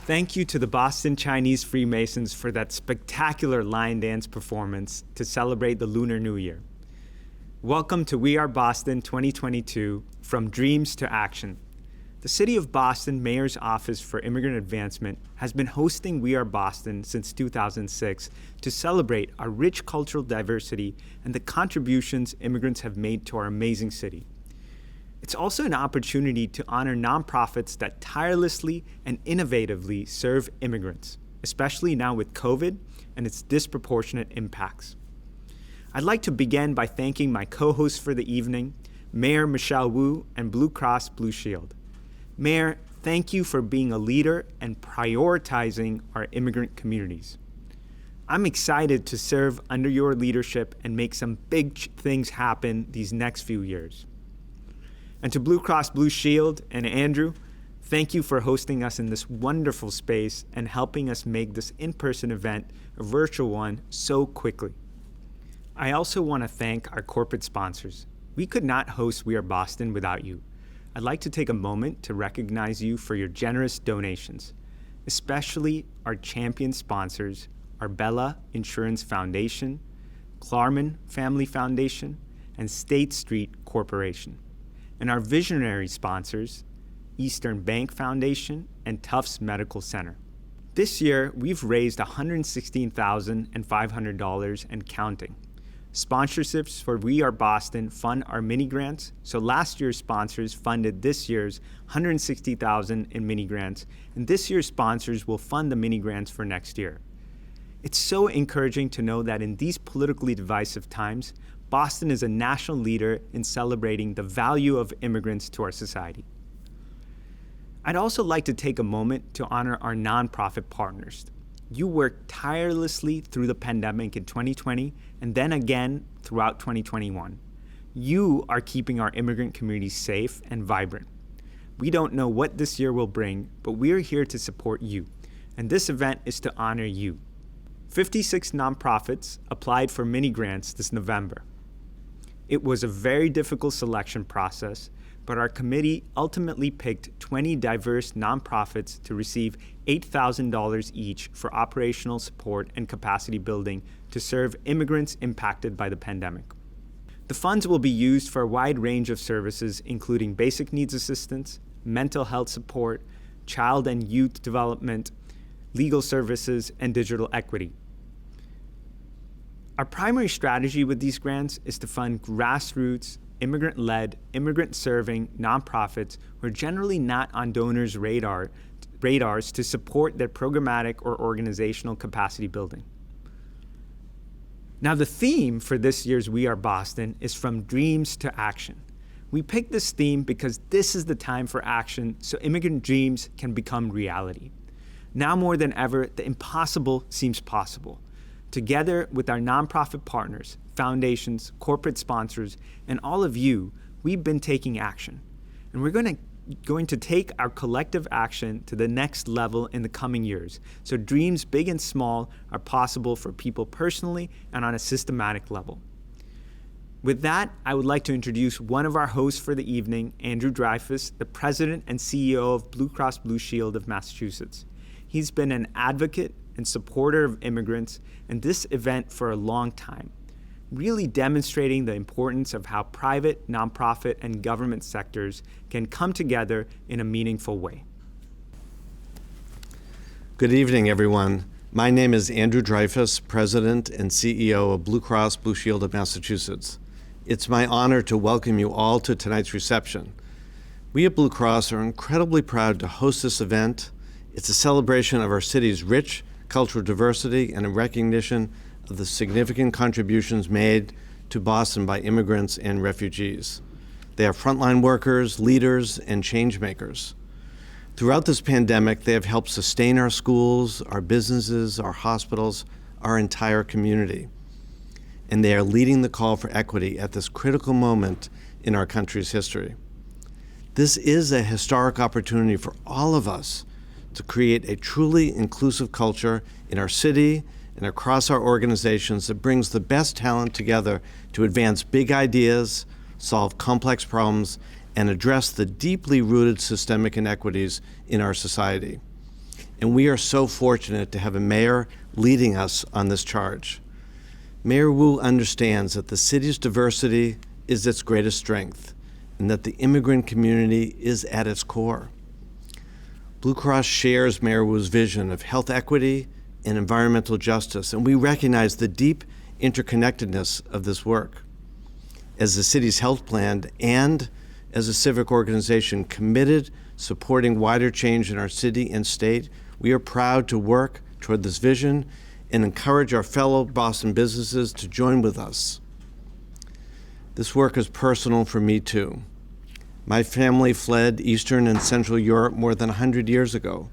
Thank you to the Boston Chinese Freemasons for that spectacular lion dance performance to celebrate the Lunar New Year. Welcome to We Are Boston 2022, From Dreams to Action. The City of Boston Mayor's Office for Immigrant Advancement has been hosting We Are Boston since 2006 to celebrate our rich cultural diversity and the contributions immigrants have made to our amazing city. It's also an opportunity to honor nonprofits that tirelessly and innovatively serve immigrants, especially now with COVID and its disproportionate impacts. I'd like to begin by thanking my co-hosts for the evening, Mayor Michelle Wu and Blue Cross Blue Shield. Mayor, thank you for being a leader and prioritizing our immigrant communities. I'm excited to serve under your leadership and make some big things happen these next few years. And to Blue Cross Blue Shield and Andrew, thank you for hosting us in this wonderful space and helping us make this in-person event a virtual one so quickly. I also want to thank our corporate sponsors. We could not host We Are Boston without you. I'd like to take a moment to recognize you for your generous donations, especially our champion sponsors, Arbella Insurance Foundation, Klarman Family Foundation, and State Street Corporation. And our visionary sponsors, Eastern Bank Foundation and Tufts Medical Center. This year, we've raised $116,500 and counting. Sponsorships for We Are Boston fund our mini grants, so last year's sponsors funded this year's $160,000 in mini grants, and this year's sponsors will fund the mini grants for next year. It's so encouraging to know that in these politically divisive times, Boston is a national leader in celebrating the value of immigrants to our society. I'd also like to take a moment to honor our nonprofit partners. You worked tirelessly through the pandemic in 2020 and then again throughout 2021. You are keeping our immigrant community safe and vibrant. We don't know what this year will bring, but we're here to support you, and this event is to honor you. 56 nonprofits applied for mini grants this November. It was a very difficult selection process, but our committee ultimately picked 20 diverse nonprofits to receive $8,000 each for operational support and capacity building to serve immigrants impacted by the pandemic. The funds will be used for a wide range of services, including basic needs assistance, mental health support, child and youth development, legal services, and digital equity. Our primary strategy with these grants is to fund grassroots, immigrant-led, immigrant-serving nonprofits who are generally not on donors' radars to support their programmatic or organizational capacity building. Now, the theme for this year's We Are Boston is From Dreams to Action. We picked this theme because this is the time for action so immigrant dreams can become reality. Now more than ever, the impossible seems possible. Together with our nonprofit partners, foundations, corporate sponsors, and all of you, we've been taking action. And we're going to take our collective action to the next level in the coming years, so dreams big and small are possible for people personally and on a systematic level. With that, I would like to introduce one of our hosts for the evening, Andrew Dreyfus, the President and CEO of Blue Cross Blue Shield of Massachusetts. He's been an advocate and supporter of immigrants and this event for a long time, really demonstrating the importance of how private, nonprofit, and government sectors can come together in a meaningful way. Good evening, everyone. My name is Andrew Dreyfus, President and CEO of Blue Cross Blue Shield of Massachusetts. It's my honor to welcome you all to tonight's reception. We at Blue Cross are incredibly proud to host this event. It's a celebration of our city's rich cultural diversity and a recognition of the significant contributions made to Boston by immigrants and refugees. They are frontline workers, leaders, and change makers. Throughout this pandemic, they have helped sustain our schools, our businesses, our hospitals, our entire community. And they are leading the call for equity at this critical moment in our country's history. This is a historic opportunity for all of us to create a truly inclusive culture in our city and across our organizations that brings the best talent together to advance big ideas, solve complex problems, and address the deeply rooted systemic inequities in our society. and we are so fortunate to have a mayor leading us on this charge. Mayor Wu understands that the city's diversity is its greatest strength and that the immigrant community is at its core. Blue Cross shares Mayor Wu's vision of health equity and environmental justice, and we recognize the deep interconnectedness of this work. As the city's health plan and as a civic organization committed supporting wider change in our city and state, we are proud to work toward this vision and encourage our fellow Boston businesses to join with us. This work is personal for me too. My family fled Eastern and Central Europe more than 100 years ago.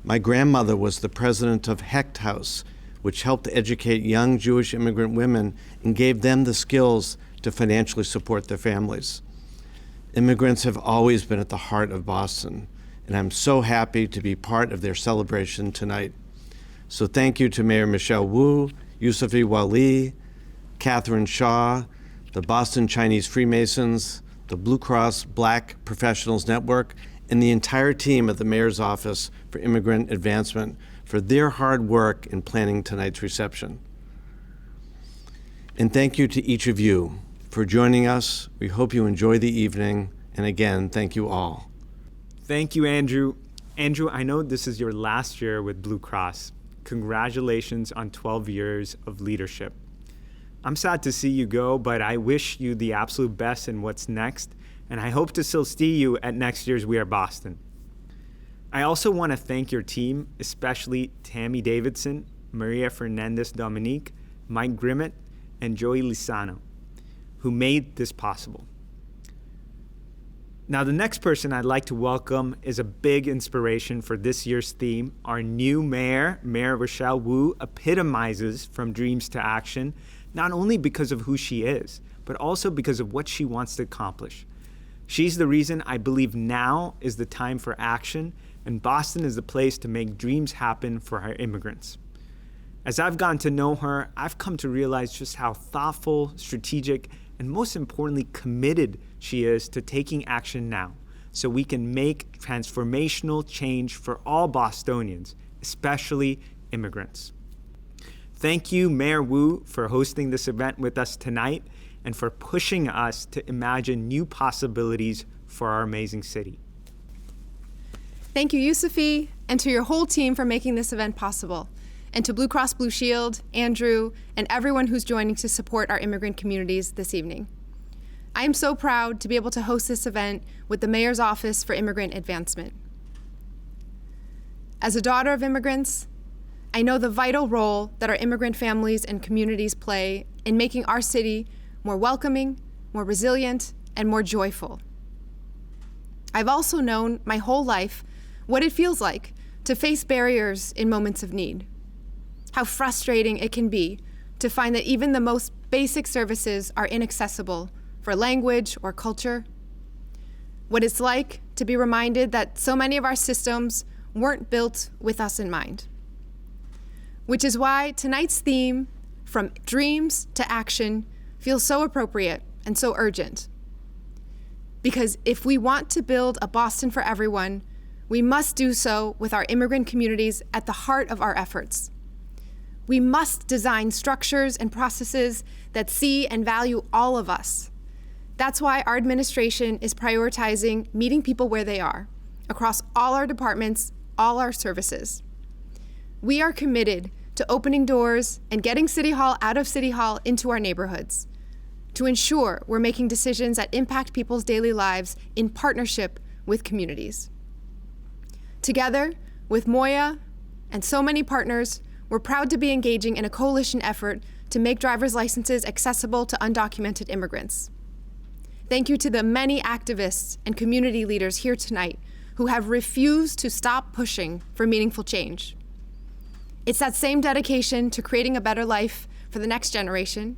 My grandmother was the president of Hecht House, which helped educate young Jewish immigrant women and gave them the skills to financially support their families. Immigrants have always been at the heart of Boston, and I'm so happy to be part of their celebration tonight. So thank you to Mayor Michelle Wu, Yusufi Wali, Catherine Shaw, the Boston Chinese Freemasons, the Blue Cross Black Professionals Network, and the entire team at the Mayor's Office for Immigrant Advancement for their hard work in planning tonight's reception. And thank you to each of you for joining us. We hope you enjoy the evening, and again, thank you all. Thank you, Andrew. Andrew, I know this is your last year with Blue Cross. Congratulations on 12 years of leadership. I'm sad to see you go, but I wish you the absolute best in what's next, and I hope to still see you at next year's We Are Boston. I also want to thank your team, especially Tammy Davidson, Maria Fernandez-Dominique, Mike Grimmett, and Joey Lisano, who made this possible. Now, the next person I'd like to welcome is a big inspiration for this year's theme. Our new mayor, Mayor Rochelle Wu, epitomizes from dreams to action, not only because of who she is, but also because of what she wants to accomplish. She's the reason I believe now is the time for action, and Boston is the place to make dreams happen for our immigrants. As I've gotten to know her, I've come to realize just how thoughtful, strategic, and most importantly, committed she is to taking action now, so we can make transformational change for all Bostonians, especially immigrants. Thank you, Mayor Wu, for hosting this event with us tonight and for pushing us to imagine new possibilities for our amazing city. Thank you, Yusufi, and to your whole team for making this event possible, and to Blue Cross Blue Shield, Andrew, and everyone who's joining to support our immigrant communities this evening. I am so proud to be able to host this event with the Mayor's Office for Immigrant Advancement. As a daughter of immigrants, I know the vital role that our immigrant families and communities play in making our city more welcoming, more resilient, and more joyful. I've also known my whole life what it feels like to face barriers in moments of need, how frustrating it can be to find that even the most basic services are inaccessible for language or culture, what it's like to be reminded that so many of our systems weren't built with us in mind. Which is why tonight's theme, From Dreams to Action, feels so appropriate and so urgent. Because if we want to build a Boston for everyone, we must do so with our immigrant communities at the heart of our efforts. We must design structures and processes that see and value all of us. That's why our administration is prioritizing meeting people where they are, across all our departments, all our services. We are committed to opening doors and getting City Hall out of City Hall into our neighborhoods, to ensure we're making decisions that impact people's daily lives in partnership with communities. Together, with MOIA and so many partners, we're proud to be engaging in a coalition effort to make driver's licenses accessible to undocumented immigrants. Thank you to the many activists and community leaders here tonight who have refused to stop pushing for meaningful change. It's that same dedication to creating a better life for the next generation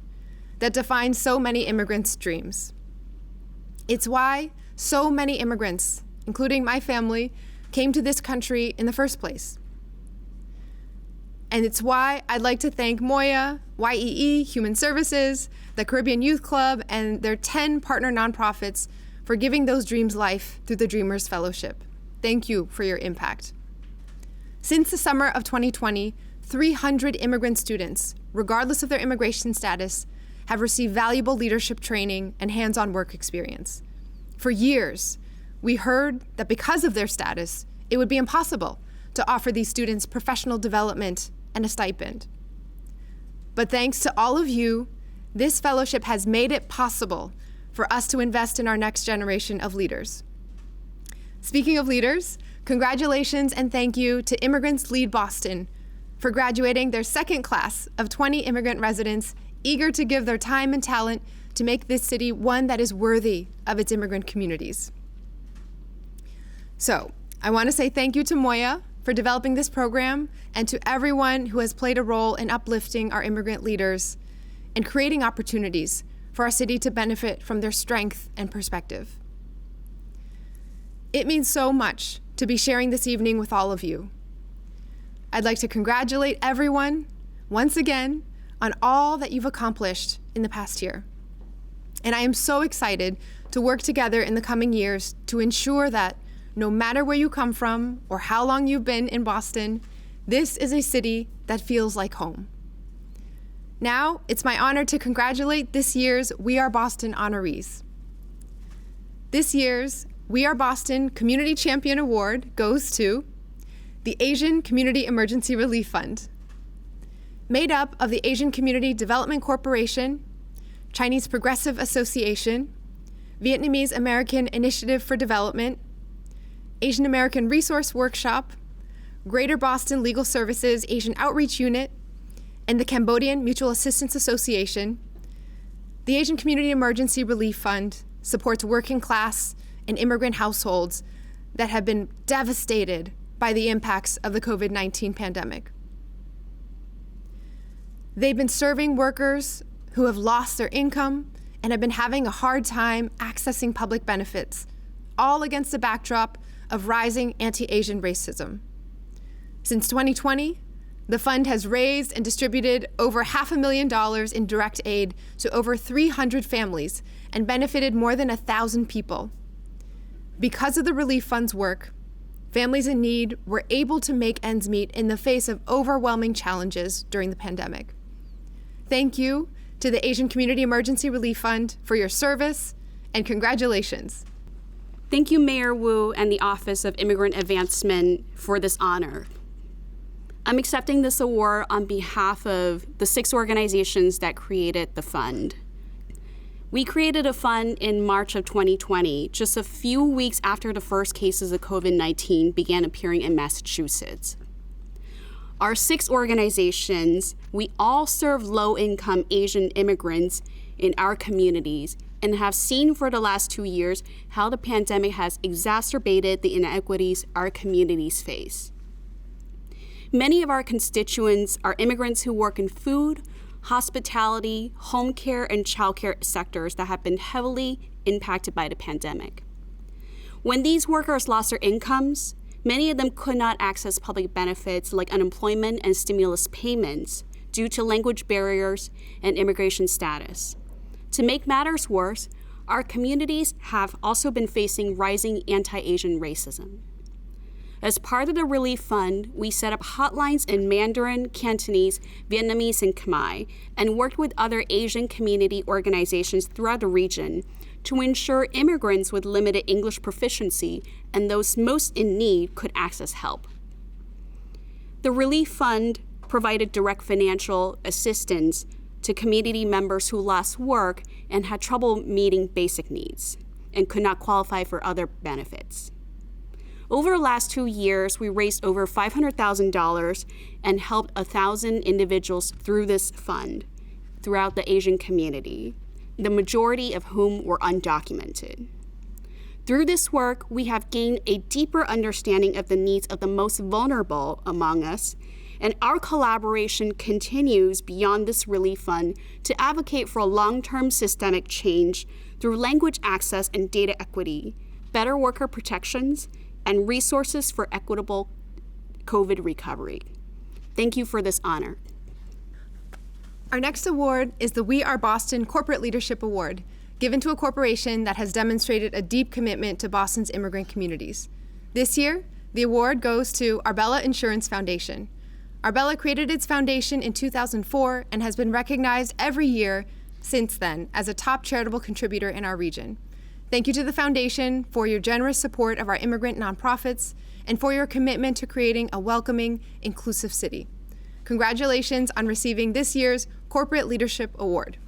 that defines so many immigrants' dreams. It's why so many immigrants, including my family, came to this country in the first place. And it's why I'd like to thank MOIA, YEE, Human Services, the Caribbean Youth Club, and their 10 partner nonprofits for giving those dreams life through the Dreamers Fellowship. Thank you for your impact. Since the summer of 2020, 300 immigrant students, regardless of their immigration status, have received valuable leadership training and hands-on work experience. For years, we heard that because of their status, it would be impossible to offer these students professional development and a stipend. But thanks to all of you, this fellowship has made it possible for us to invest in our next generation of leaders. Speaking of leaders, congratulations and thank you to Immigrants Lead Boston for graduating their second class of 20 immigrant residents eager to give their time and talent to make this city one that is worthy of its immigrant communities. So, I want to say thank you to MOIA for developing this program and to everyone who has played a role in uplifting our immigrant leaders and creating opportunities for our city to benefit from their strength and perspective. It means so much to be sharing this evening with all of you. I'd like to congratulate everyone, once again, on all that you've accomplished in the past year. And I am so excited to work together in the coming years to ensure that no matter where you come from or how long you've been in Boston, this is a city that feels like home. Now, it's my honor to congratulate this year's We Are Boston honorees. This year's We Are Boston Community Champion Award goes to the Asian Community Emergency Relief Fund, made up of the Asian Community Development Corporation, Chinese Progressive Association, Vietnamese American Initiative for Development, Asian American Resource Workshop, Greater Boston Legal Services Asian Outreach Unit, and the Cambodian Mutual Assistance Association. The Asian Community Emergency Relief Fund supports working class and immigrant households that have been devastated by the impacts of the COVID-19 pandemic. They've been serving workers who have lost their income and have been having a hard time accessing public benefits, all against the backdrop of rising anti-Asian racism. Since 2020, the fund has raised and distributed over $500,000 in direct aid to over 300 families and benefited more than 1,000 people. Because of the relief fund's work, families in need were able to make ends meet in the face of overwhelming challenges during the pandemic. Thank you to the Asian Community Emergency Relief Fund for your service, and congratulations. Thank you, Mayor Wu and the Office of Immigrant Advancement for this honor. I'm accepting this award on behalf of the 6 organizations that created the fund. We created a fund in March of 2020, just a few weeks after the first cases of COVID-19 began appearing in Massachusetts. Our 6 organizations, we all serve low-income Asian immigrants in our communities and have seen for the last 2 years how the pandemic has exacerbated the inequities our communities face. Many of our constituents are immigrants who work in food, hospitality, home care, and childcare sectors that have been heavily impacted by the pandemic. When these workers lost their incomes, many of them could not access public benefits like unemployment and stimulus payments due to language barriers and immigration status. To make matters worse, our communities have also been facing rising anti-Asian racism. As part of the Relief Fund, we set up hotlines in Mandarin, Cantonese, Vietnamese, and Khmer, and worked with other Asian community organizations throughout the region to ensure immigrants with limited English proficiency and those most in need could access help. The Relief Fund provided direct financial assistance to community members who lost work and had trouble meeting basic needs and could not qualify for other benefits. Over the last 2 years, we raised over $500,000 and helped 1,000 individuals through this fund throughout the Asian community, the majority of whom were undocumented. Through this work, we have gained a deeper understanding of the needs of the most vulnerable among us, and our collaboration continues beyond this relief fund to advocate for long-term systemic change through language access and data equity, better worker protections, and resources for equitable COVID recovery. Thank you for this honor. Our next award is the We Are Boston Corporate Leadership Award, given to a corporation that has demonstrated a deep commitment to Boston's immigrant communities. This year, The award goes to Arbella Insurance Foundation. Arbella created its foundation in 2004 and has been recognized every year since then as a top charitable contributor in our region. Thank you to the foundation for your generous support of our immigrant nonprofits and for your commitment to creating a welcoming, inclusive city. Congratulations on receiving this year's Corporate Leadership Award.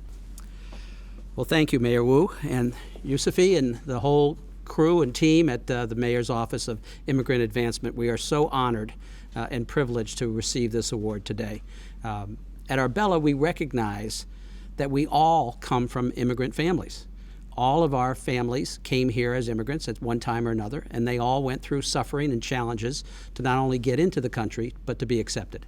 Well, thank you, Mayor Wu and Yusufi and the whole crew and team at the Mayor's Office of Immigrant Advancement. We are so honored and privileged to receive this award today. At Arbella, we recognize that we all come from immigrant families. All of our families came here as immigrants at one time or another, and they all went through suffering and challenges to not only get into the country, but to be accepted.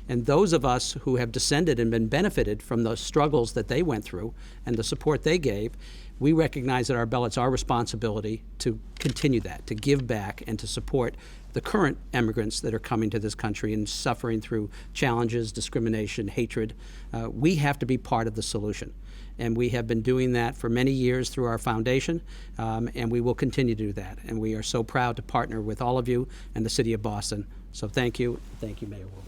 And those of us who have descended and been benefited from the struggles that they went through and the support they gave, we recognize at Arbella it's our responsibility to continue that, to give back and to support the current immigrants that are coming to this country and suffering through challenges, discrimination, hatred. We have to be part of the solution. And we have been doing that for many years through our foundation, and we will continue to do that. And we are so proud to partner with all of you and the City of Boston. So thank you, Mayor Wu.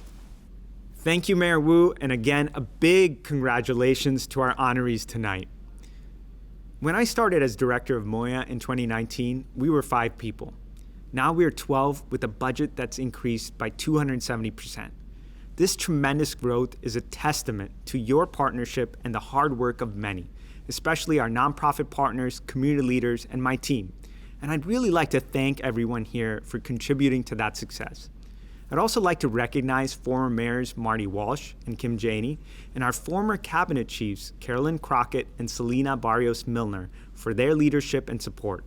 Thank you, Mayor Wu, and again, a big congratulations to our honorees tonight. When I started as director of MOIA in 2019, we were 5 people. Now we are 12 with a budget that's increased by 270%. This tremendous growth is a testament to your partnership and the hard work of many, especially our nonprofit partners, community leaders, and my team. And I'd really like to thank everyone here for contributing to that success. I'd also like to recognize former mayors Marty Walsh and Kim Janey and our former cabinet chiefs Carolyn Crockett and Selena Barrios Milner for their leadership and support.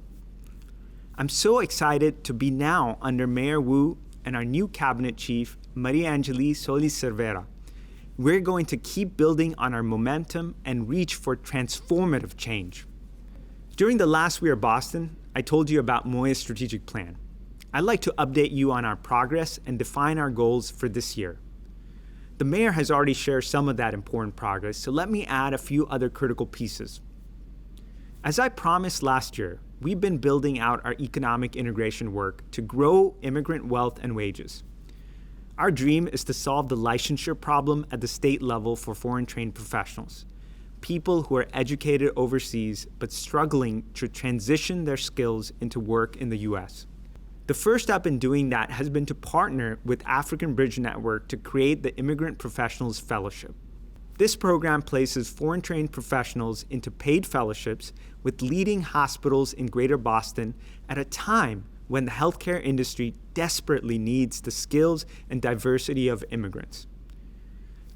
I'm so excited to be now under Mayor Wu and our new cabinet chief, Maria Angeli Solis Cervera. We're going to keep building on our momentum and reach for transformative change. During the last We Are Boston, I told you about MOIA's strategic plan. I'd like to update you on our progress and define our goals for this year. The mayor has already shared some of that important progress, so let me add a few other critical pieces. As I promised last year, we've been building out our economic integration work to grow immigrant wealth and wages. Our dream is to solve the licensure problem at the state level for foreign-trained professionals, people who are educated overseas but struggling to transition their skills into work in the U.S. The first step in doing that has been to partner with African Bridge Network to create the Immigrant Professionals Fellowship. This program places foreign-trained professionals into paid fellowships with leading hospitals in Greater Boston at a time when the healthcare industry desperately needs the skills and diversity of immigrants.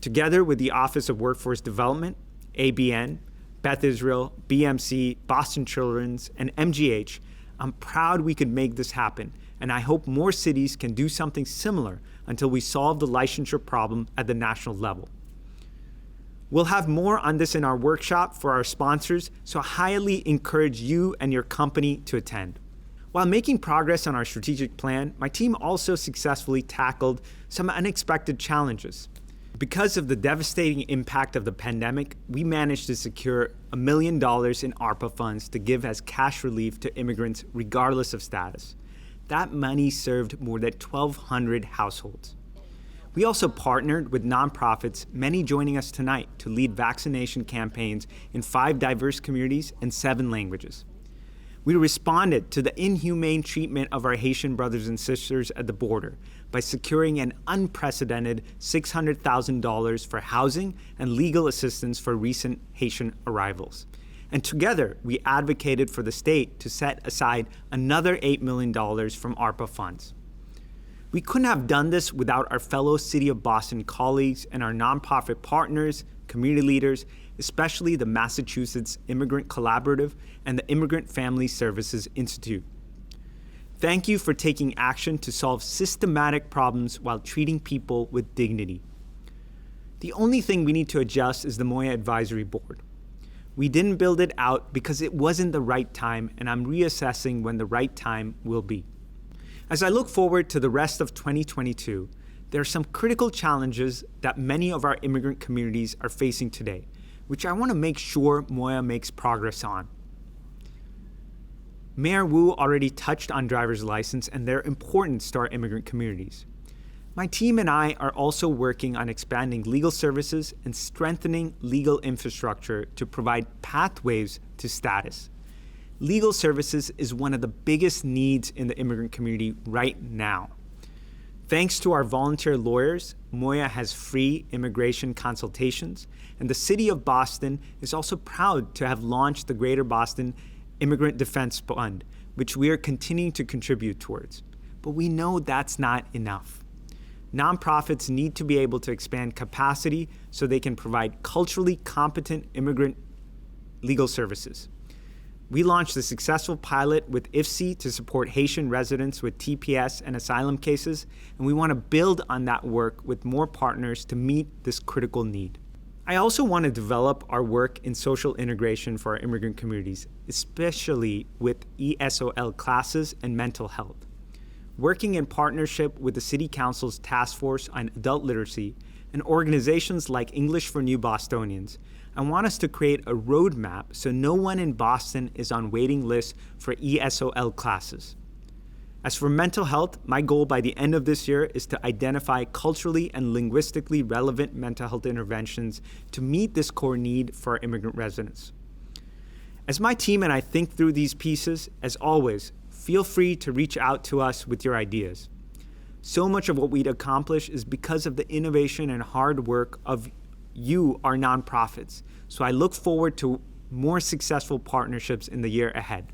Together with the Office of Workforce Development, ABN, Beth Israel, BMC, Boston Children's, and MGH, I'm proud we could make this happen, and I hope more cities can do something similar until we solve the licensure problem at the national level. We'll have more on this in our workshop for our sponsors, so I highly encourage you and your company to attend. While making progress on our strategic plan, my team also successfully tackled some unexpected challenges. Because of the devastating impact of the pandemic, we managed to secure $1 million in ARPA funds to give as cash relief to immigrants regardless of status. That money served more than 1,200 households. We also partnered with nonprofits, many joining us tonight, to lead vaccination campaigns in 5 diverse communities and 7 languages. We responded to the inhumane treatment of our Haitian brothers and sisters at the border by securing an unprecedented $600,000 for housing and legal assistance for recent Haitian arrivals. And together, we advocated for the state to set aside another $8 million from ARPA funds. We couldn't have done this without our fellow City of Boston colleagues and our nonprofit partners, community leaders, especially the Massachusetts Immigrant Collaborative and the Immigrant Family Services Institute. Thank you for taking action to solve systematic problems while treating people with dignity. The only thing we need to adjust is the MOIA Advisory Board. We didn't build it out because it wasn't the right time, and I'm reassessing when the right time will be. As I look forward to the rest of 2022, there are some critical challenges that many of our immigrant communities are facing today, which I want to make sure MOIA makes progress on. Mayor Wu already touched on driver's license and their importance to our immigrant communities. My team and I are also working on expanding legal services and strengthening legal infrastructure to provide pathways to status. Legal services is one of the biggest needs in the immigrant community right now. Thanks to our volunteer lawyers, MOIA has free immigration consultations, and the City of Boston is also proud to have launched the Greater Boston Immigrant Defense Fund, which we are continuing to contribute towards. But we know that's not enough. Nonprofits need to be able to expand capacity so they can provide culturally competent immigrant legal services. We launched a successful pilot with IFC to support Haitian residents with TPS and asylum cases, and we want to build on that work with more partners to meet this critical need. I also want to develop our work in social integration for our immigrant communities, especially with ESOL classes and mental health. Working in partnership with the City Council's Task Force on Adult Literacy and organizations like English for New Bostonians, I want us to create a roadmap so no one in Boston is on waiting lists for ESOL classes. As for mental health, my goal by the end of this year is to identify culturally and linguistically relevant mental health interventions to meet this core need for our immigrant residents. As my team and I think through these pieces, as always, feel free to reach out to us with your ideas. So much of what we'd accomplish is because of the innovation and hard work of you, our nonprofits. So I look forward to more successful partnerships in the year ahead.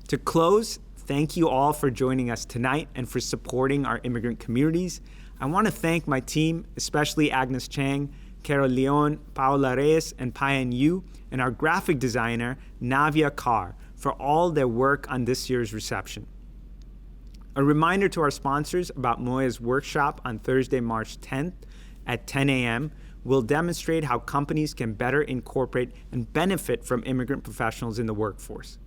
To close, thank you all for joining us tonight and for supporting our immigrant communities. I want to thank my team, especially Agnes Chang, Carol Leon, Paola Reyes, and Payan Yu, and our graphic designer, Navia Carr, for all their work on this year's reception. A reminder to our sponsors about MOIA's workshop on Thursday, March 10th at 10 a.m. will demonstrate how companies can better incorporate and benefit from immigrant professionals in the workforce.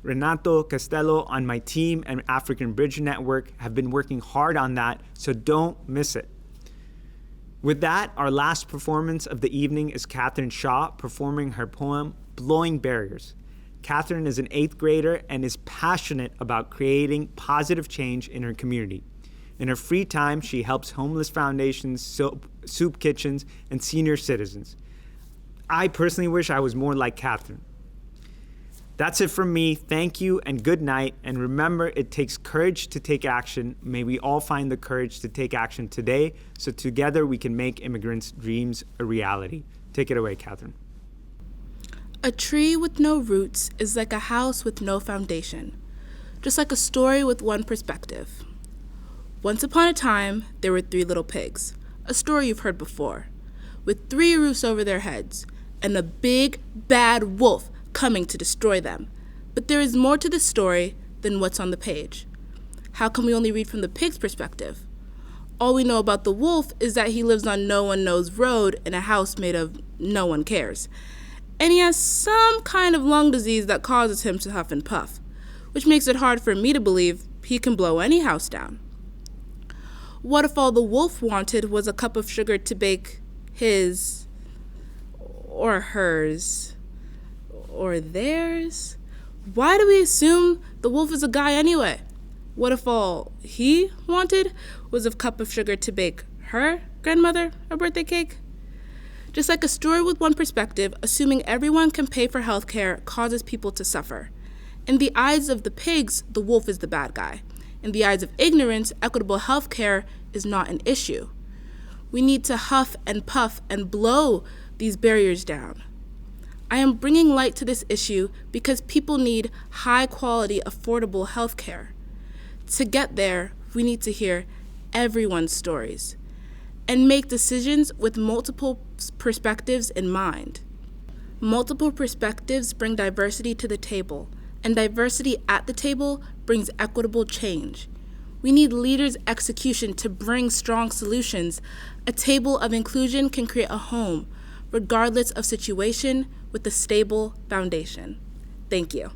Renato Castello on my team and African Bridge Network have been working hard on that, so don't miss it. With that, our last performance of the evening is Catherine Shaw performing her poem, Blowing Barriers. Catherine is an 8th grader and is passionate about creating positive change in her community. In her free time, she helps homeless foundations, soup kitchens, and senior citizens. I personally wish I was more like Catherine. That's it from me. Thank you and good night. And remember, it takes courage to take action. May we all find the courage to take action today so together we can make immigrants' dreams a reality. Take it away, Catherine. A tree with no roots is like a house with no foundation, just like a story with one perspective. Once upon a time, there were 3 little pigs, a story you've heard before, with 3 roofs over their heads, and a big, bad wolf coming to destroy them. But there is more to this story than what's on the page. How can we only read from the pig's perspective? All we know about the wolf is that he lives on no one knows road in a house made of no one cares. And he has some kind of lung disease that causes him to huff and puff, which makes it hard for me to believe he can blow any house down. What if all the wolf wanted was a cup of sugar to bake his, or hers, or theirs? Why do we assume the wolf is a guy anyway? What if all he wanted was a cup of sugar to bake her grandmother a birthday cake? Just like a story with one perspective, assuming everyone can pay for health care causes people to suffer. In the eyes of the pigs, the wolf is the bad guy. In the eyes of ignorance, equitable health care is not an issue. We need to huff and puff and blow these barriers down. I am bringing light to this issue because people need high-quality, affordable health care. To get there, we need to hear everyone's stories and make decisions with multiple perspectives in mind. Multiple perspectives bring diversity to the table, and diversity at the table brings equitable change. We need leaders' execution to bring strong solutions. A table of inclusion can create a home, regardless of situation, with a stable foundation. Thank you.